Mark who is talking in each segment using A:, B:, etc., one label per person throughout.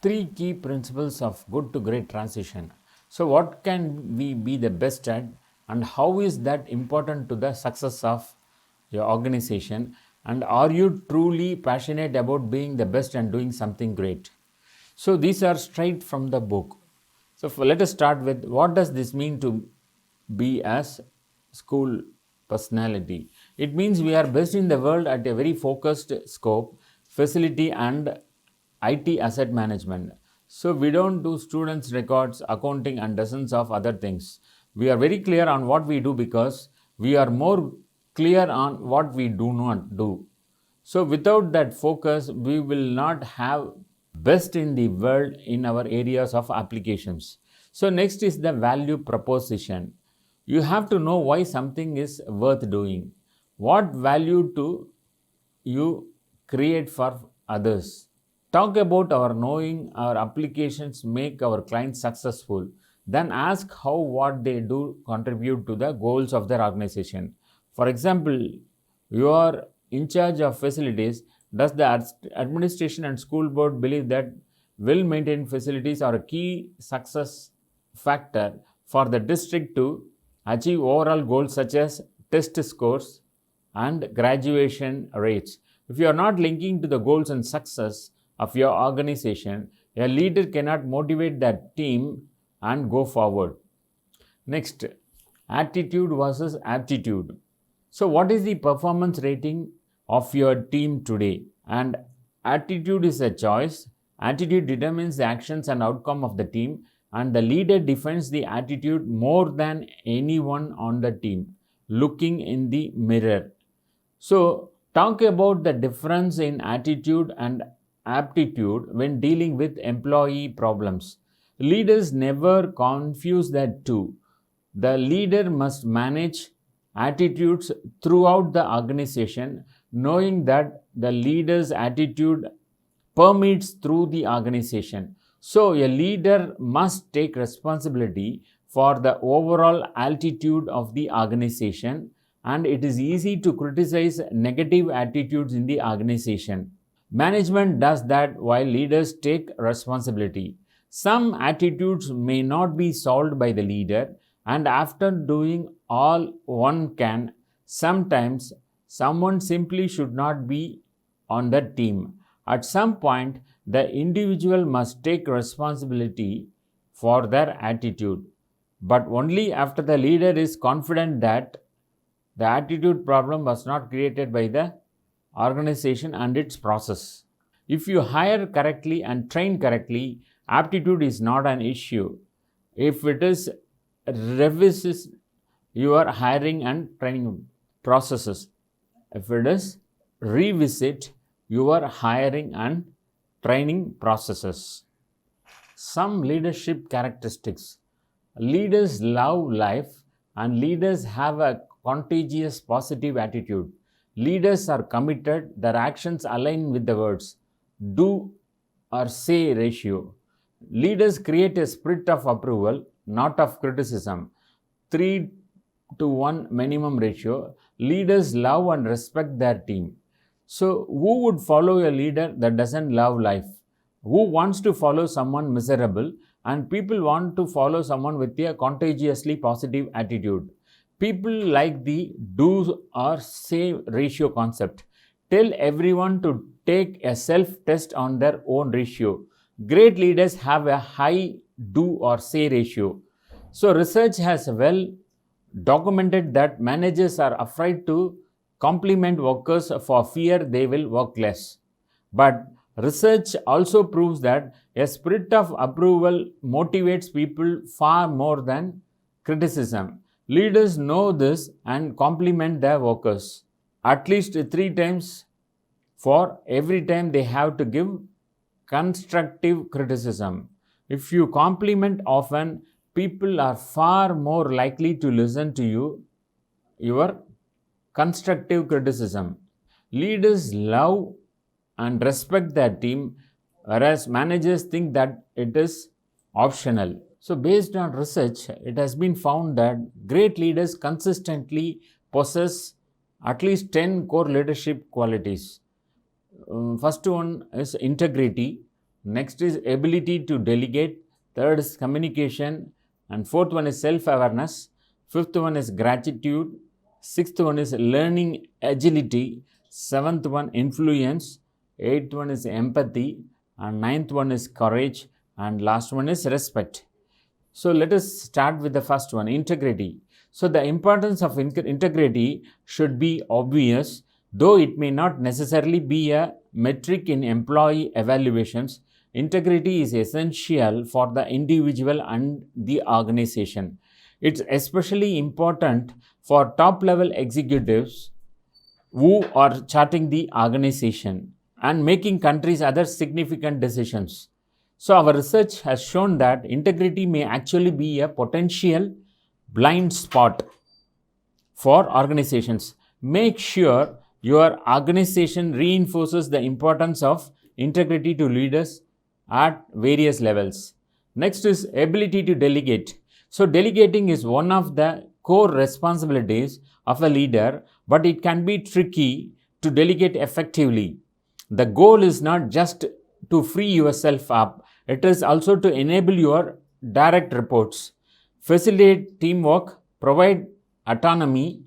A: Three key principles of good to great transition. So, what can we be the best at, and how is that important to the success of your organization? And are you truly passionate about being the best and doing something great? So, these are straight from the book. So, let us start with what does this mean to be as school personality? It means we are best in the world at a very focused scope, facility, and IT asset management. So we don't do students' records, accounting, and dozens of other things. We are very clear on what we do because we are more clear on what we do not do. So without that focus, we will not have best in the world in our areas of applications. So next is the value proposition. You have to know why something is worth doing. What value do you create for others? Talk about our knowing our applications make our clients successful. Then ask how what they do contribute to the goals of their organization. For example, you are in charge of facilities. Does the administration and school board believe that well maintained facilities are a key success factor for the district to achieve overall goals such as test scores and graduation rates? If you are not linking to the goals and success of your organization, a leader cannot motivate that team and go forward. Next, attitude versus aptitude. So, what is the performance rating of your team today? And attitude is a choice. Attitude determines the actions and outcome of the team, and the leader defines the attitude more than anyone on the team. Looking in the mirror. So, talk about the difference in attitude and aptitude when dealing with employee problems. Leaders never confuse the two. The leader must manage attitudes throughout the organization, knowing that the leader's attitude permeates through the organization. So, a leader must take responsibility for the overall altitude of the organization, and it is easy to criticize negative attitudes in the organization. Management does that while leaders take responsibility. Some attitudes may not be solved by the leader, and after doing all one can, sometimes someone simply should not be on the team. At some point, the individual must take responsibility for their attitude, but only after the leader is confident that the attitude problem was not created by the organization and its process. If you hire correctly and train correctly, aptitude is not an issue. If it is revises your hiring and training processes, if it is revisit your hiring and training processes. Some leadership characteristics. Leaders love life and leaders have a contagious positive attitude. Leaders are committed, their actions align with the words do or say ratio. Leaders create a spirit of approval, not of criticism. 3 to 1 minimum ratio. Leaders love and respect their team. So, who would follow a leader that doesn't love life? Who wants to follow someone miserable? And people want to follow someone with a contagiously positive attitude. People like the do or say ratio concept. Tell everyone to take a self test on their own ratio. Great leaders have a high do or say ratio. So, research has well documented that managers are afraid to compliment workers for fear they will work less. But research also proves that a spirit of approval motivates people far more than criticism. Leaders know this and compliment their workers at least 3 times for every time they have to give constructive criticism. If you compliment often, people are far more likely to listen to your constructive criticism. Leaders love and respect their team, whereas managers think that it is optional. So, based on research, it has been found that great leaders consistently possess at least 10 core leadership qualities. First one is integrity, Next is ability to delegate. Third is communication. And fourth one is self-awareness. Fifth one is gratitude. Sixth one is learning agility. Seventh one, influence. Eighth one is empathy. And ninth one is courage. And last one is respect. So let us start with the first one, integrity. So the importance of integrity should be obvious, though it may not necessarily be a metric in employee evaluations. Integrity is essential for the individual and the organization. It's especially important for top-level executives who are charting the organization and making countries other significant decisions. So our research has shown that integrity may actually be a potential blind spot for organizations. Make sure your organization reinforces the importance of integrity to leaders at various levels. Next is ability to delegate. So delegating is one of the core responsibilities of a leader, but it can be tricky to delegate effectively. The goal is not just to free yourself up, it is also to enable your direct reports, facilitate teamwork, provide autonomy,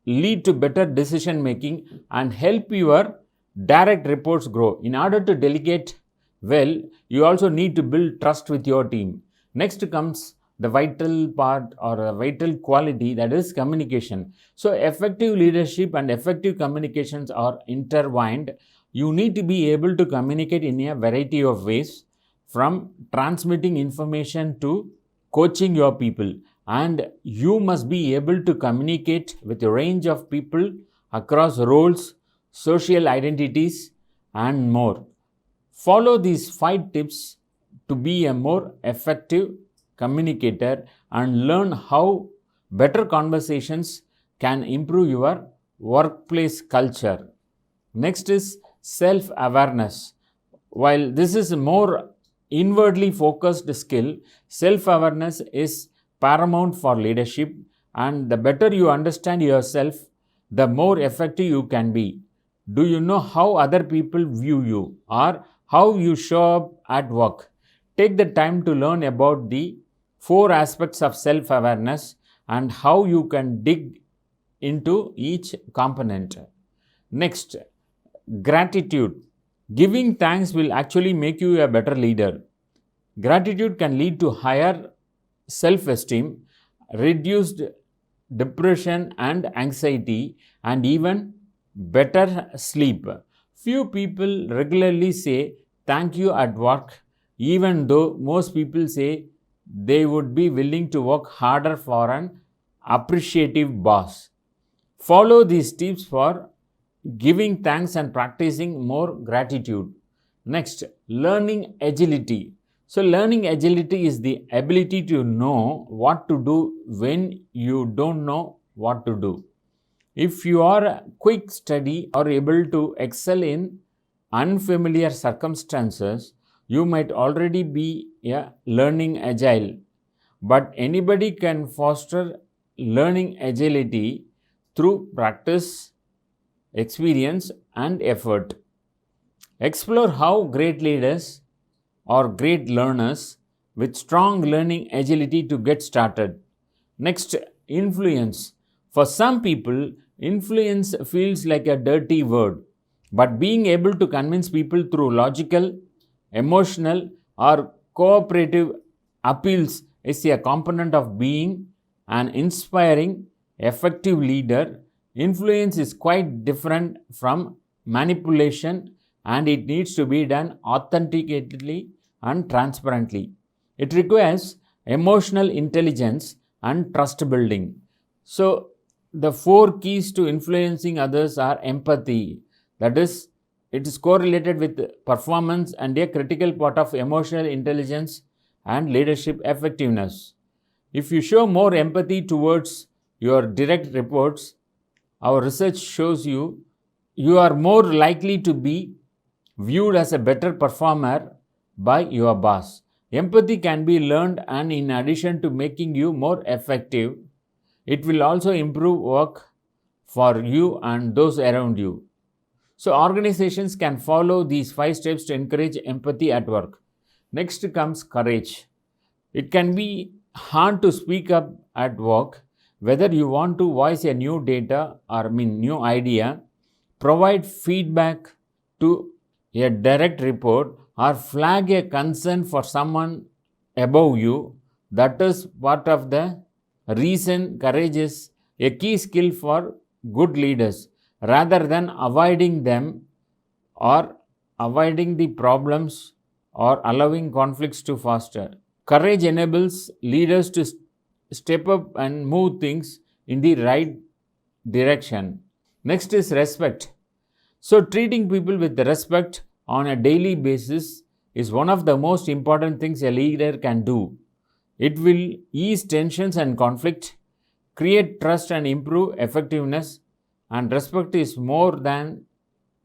A: lead to better decision making, and help your direct reports grow. In order to delegate well, you also need to build trust with your team. Next comes the vital part or a vital quality, that is communication. So effective leadership and effective communications are intertwined. You need to be able to communicate in a variety of ways, from transmitting information to coaching your people, and you must be able to communicate with a range of people across roles, social identities, and more. Follow these 5 tips to be a more effective communicator and learn how better conversations can improve your workplace culture. Next is self-awareness. While this is a more inwardly focused skill, self-awareness is paramount for leadership, and the better you understand yourself, the more effective you can be. Do you know how other people view you or how you show up at work? Take the time to learn about the 4 aspects of self-awareness and how you can dig into each component. Next, gratitude. Giving thanks will actually make you a better leader. Gratitude can lead to higher self-esteem, reduced depression and anxiety, and even better sleep. Few people regularly say thank you at work, even though most people say they would be willing to work harder for an appreciative boss. Follow these tips for giving thanks and practicing more gratitude. Next, learning agility. So learning agility is the ability to know what to do when you don't know what to do. If you are a quick study or able to excel in unfamiliar circumstances, you might already be a learning agile. But anybody can foster learning agility through practice, experience, and effort. Explore how great leaders or great learners with strong learning agility to get started. Next, influence. For some people, influence feels like a dirty word, but being able to convince people through logical, emotional, or cooperative appeals is a component of being an inspiring, effective leader. Influence is quite different from manipulation, and it needs to be done authentically and transparently. It requires emotional intelligence and trust building. So, the 4 keys to influencing others are empathy, that is, it is correlated with performance and a critical part of emotional intelligence and leadership effectiveness. If you show more empathy towards your direct reports, our research shows you are more likely to be viewed as a better performer by your boss. Empathy can be learned, and in addition to making you more effective, it will also improve work for you and those around you. So organizations can follow these 5 steps to encourage empathy at work. Next comes courage. It can be hard to speak up at work, whether you want to voice a new data or new idea, provide feedback to a direct report, or flag a concern for someone above you. That is part of the reason courage is a key skill for good leaders. Rather than avoiding them or avoiding the problems or allowing conflicts to foster. Courage enables leaders to step up and move things in the right direction. Next is respect. So, treating people with respect on a daily basis is one of the most important things a leader can do. It will ease tensions and conflict, create trust and improve effectiveness, and respect is more than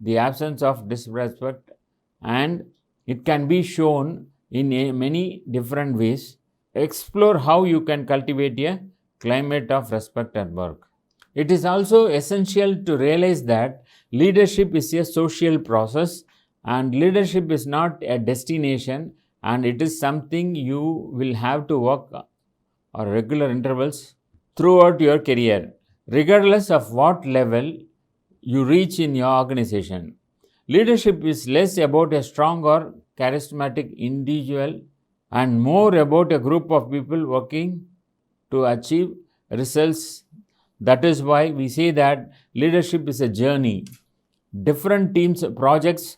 A: the absence of disrespect, and it can be shown in many different ways. Explore how you can cultivate a climate of respect at work. It is also essential to realize that leadership is a social process, and leadership is not a destination, and it is something you will have to work or regular intervals throughout your career, regardless of what level you reach in your organization. Leadership is less about a strong or charismatic individual and more about a group of people working to achieve results. That is why we say that leadership is a journey. Different teams, projects,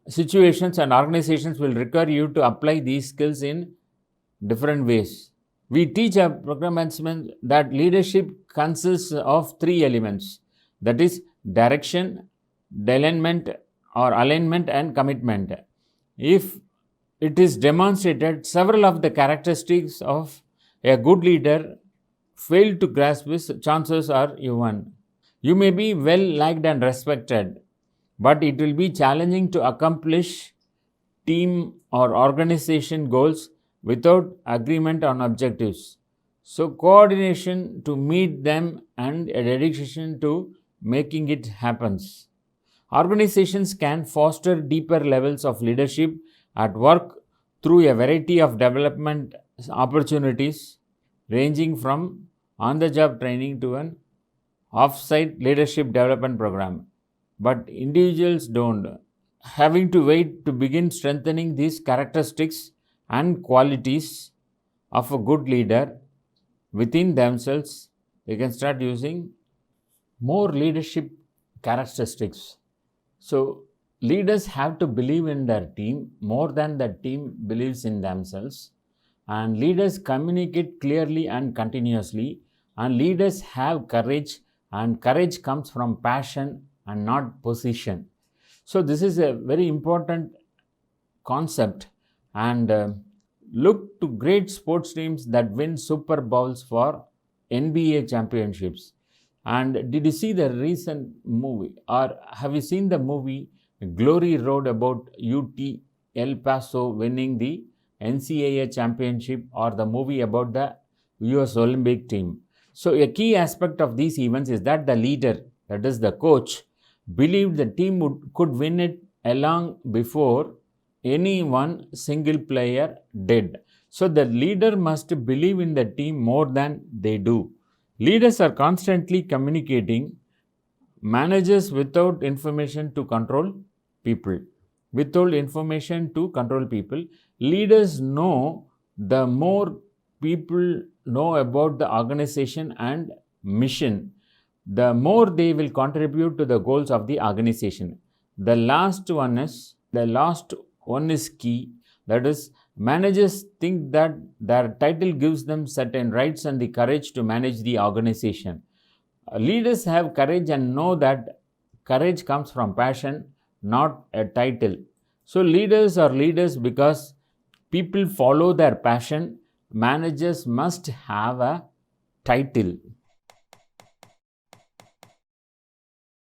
A: situations, and organizations will require you to apply these skills in different ways. We teach our program management that leadership consists of three elements, that is, direction, alignment, and commitment. If it is demonstrated, several of the characteristics of a good leader fail to grasp this, chances are you won. You may be well liked and respected, but it will be challenging to accomplish team or organization goals without agreement on objectives. So, coordination to meet them and a dedication to making it happen. Organizations can foster deeper levels of leadership at work through a variety of development opportunities, ranging from on the job training to an off site leadership development program. But individuals don't. Having to wait to begin strengthening these characteristics and qualities of a good leader within themselves, they can start using more leadership characteristics. So, leaders have to believe in their team more than the team believes in themselves. And leaders communicate clearly and continuously. And leaders have courage, and courage comes from passion and not position. So, this is a very important concept. And look to great sports teams that win Super Bowls for NBA championships. And did you see the recent movie, or have you seen the movie Glory Road about UT El Paso winning the NCAA championship, or the movie about the US Olympic team? So, a key aspect of these events is that the leader, that is the coach, believed the team could win it long before any one single player did. So, the leader must believe in the team more than they do. Leaders are constantly communicating. Managers without information to control people. Without information to control people. Leaders know the more people know about the organization and mission, the more they will contribute to the goals of the organization. The last one is key. That is, managers think that their title gives them certain rights and the courage to manage the organization. Leaders have courage and know that courage comes from passion, not a title. So, leaders are leaders because people follow their passion. Managers must have a title.